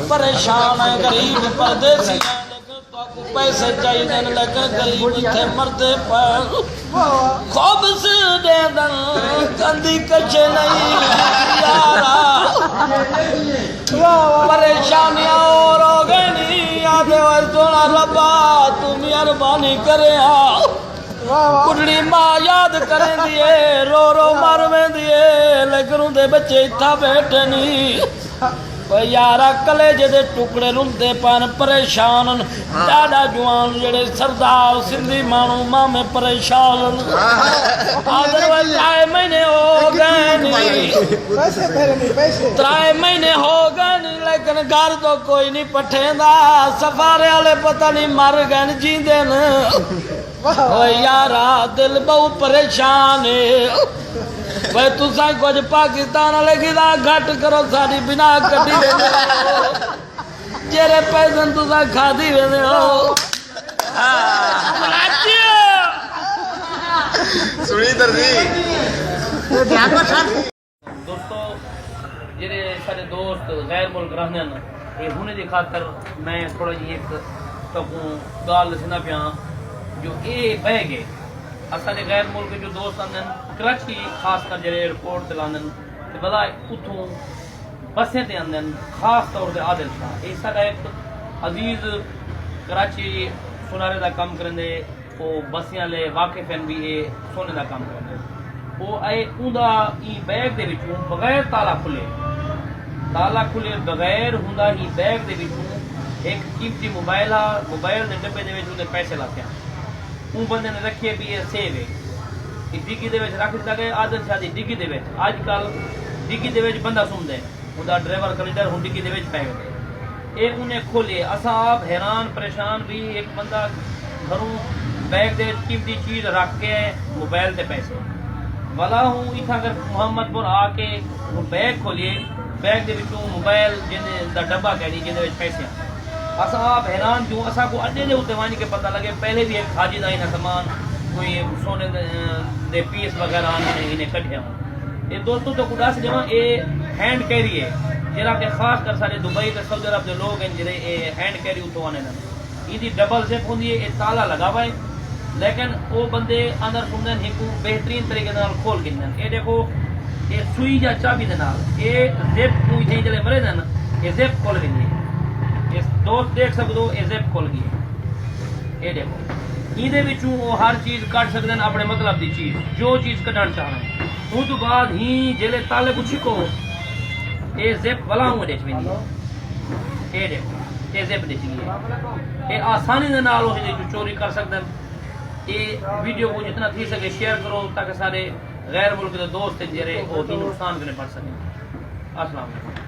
परेशान है गरीब परदेसी पैसे चाहिए लेकिन गरीब इतने मरते पर खूब से दे दन गंदी कचे नहीं यारा परेशानियां और हो गई नहीं आते वर थोड़ा रब्बा तू मेहरबानी करे कुड़ली मां याद करें दिए रो रो मर में दिए लेकिन उनके बच्चे इतना बैठे नहीं यारा कलेजे दे टुकड़े रुंदे पान परेशान डाडा जवान जेड़े सरदार सिंधी मानू मामे परेशान त्राए महीने हो गए नहीं 3 महीने हो गए नहीं लेकिन घर तो कोई नहीं पठेंदा सफारे वाले पता नहीं मर गए जींदे न यारा दिल बहु परेशान है भाई तुसा कुछ पाकिस्तान वाले गिदा घट करो सारी बिना कटी जेरे पैसे तुसा खादी वेंदे हो सुनी दर्जी दोस्तों जेरे सारे दोस्त गैर मुल्क रहने न ये होने दी खातर मैं थोड़ा जी एक तकू गाल दसना पिया जो ए बह गए असांजे गैर मुल्क जो दोस्त आंदन कराची खास कर जेरे एयरपोर्ट ते लांदन ते भला उथों बसें ते आंदन खास तौर ते आदिल शाह ये साडा एक अजीज कराची सुनारे दा काम करंदे ओ बसियां ले वाकिफ हैं भी ये सोने दा काम करंदे ओ आए उंदा ई बैग दे विचों बगैर ताला खुले बगैर हुंदा ई बैग दे विचों एक कीमती मोबाइल दे डब्बे दे विच उंदे पैसे लाते ਉਹ ਬੰਦੇ ਨੇ ਰੱਖੇ ਵੀ ਇਹ ਸੇਵ ਹੈ ਕਿ ਡਿੱਗੀ ਦੇ ਵਿੱਚ ਰੱਖ ਦਿੱਤਾ ਗਿਆ ਆਦਤ ਸ਼ਾਦੀ ਡਿੱਗੀ ਦੇ ਵਿੱਚ ਅੱਜ ਕੱਲ ਡਿੱਗੀ ਦੇ ਵਿੱਚ ਬੰਦਾ ਸੁਣਦਾ ਉਹਦਾ ਡਰਾਈਵਰ ਕੈਲੰਡਰ ਹੁਣ ਡਿੱਗੀ ਦੇ ਵਿੱਚ ਪੈ ਗਿਆ ਇਹ ਉਹਨੇ ਖੋਲੇ ਅਸਾਂ ਆਪ ਹੈਰਾਨ ਪਰੇਸ਼ਾਨ ਵੀ ਇੱਕ ਬੰਦਾ ਘਰੋਂ ਬੈਗ ਦੇ ਵਿੱਚ ਕੀਮਤੀ ਚੀਜ਼ ਰੱਖ ਕੇ ਮੋਬਾਈਲ ਤੇ ਪੈਸੇ ਵਾਲਾ ਹੂੰ ਇਥਾ ਅਗਰ ਮੁਹੰਮਦਪੁਰ ਆ ਕੇ ਉਹ ਬੈਗ ਖੋਲੀਏ ਬੈਗ ਦੇ ਵਿੱਚੋਂ ਮੋਬਾਈਲ ਜਿਹਦੇ ਦਾ ਡੱਬਾ ਕਹਿ ਜਿਹਦੇ ਵਿੱਚ ਪੈਸੇ असा आप हैरान क्यों असा को अड्डे दे उत्ते वञ के पता लगे पहले भी एक खाजी दा इना सामान कोई सोने दे पीस वगैरह इन्हें कढ़िया ये दोस्तों तो कुदास जमा ये हैंड कैरी है जेरा के खास कर सारे दुबई ते सऊदी अरब दे लोग हैं जेरे ये हैंड कैरी उतो आने न इदी डबल जिप हुंदी है ये ताला लगावा है लेकिन वो बंदे अंदर सुनदन एक बेहतरीन तरीके नाल खोल गिनन ये देखो ये सुई या चाबी दे नाल ये जिप कोई थे जले मरे न ये जिप खोल गिनी दोस्त देख सकते हो ये जिप खुल गई ये देखो इहदे विचों वो हर चीज कट सकते हैं अपने मतलब की चीज जो चीज कढ़ना चाहना उस तो बाद ही जेले ताले को छिको ये जिप वाला हूं देख विंदी ये देखो ये जिप दिख गई ये आसानी दे नाल हो जो चोरी कर सकते हैं ये वीडियो को जितना थी सके शेयर करो ताकि सारे गैर मुल्क के दोस्त जेरे वो नुकसान करने पड़ सके अस्सलाम वालेकुम।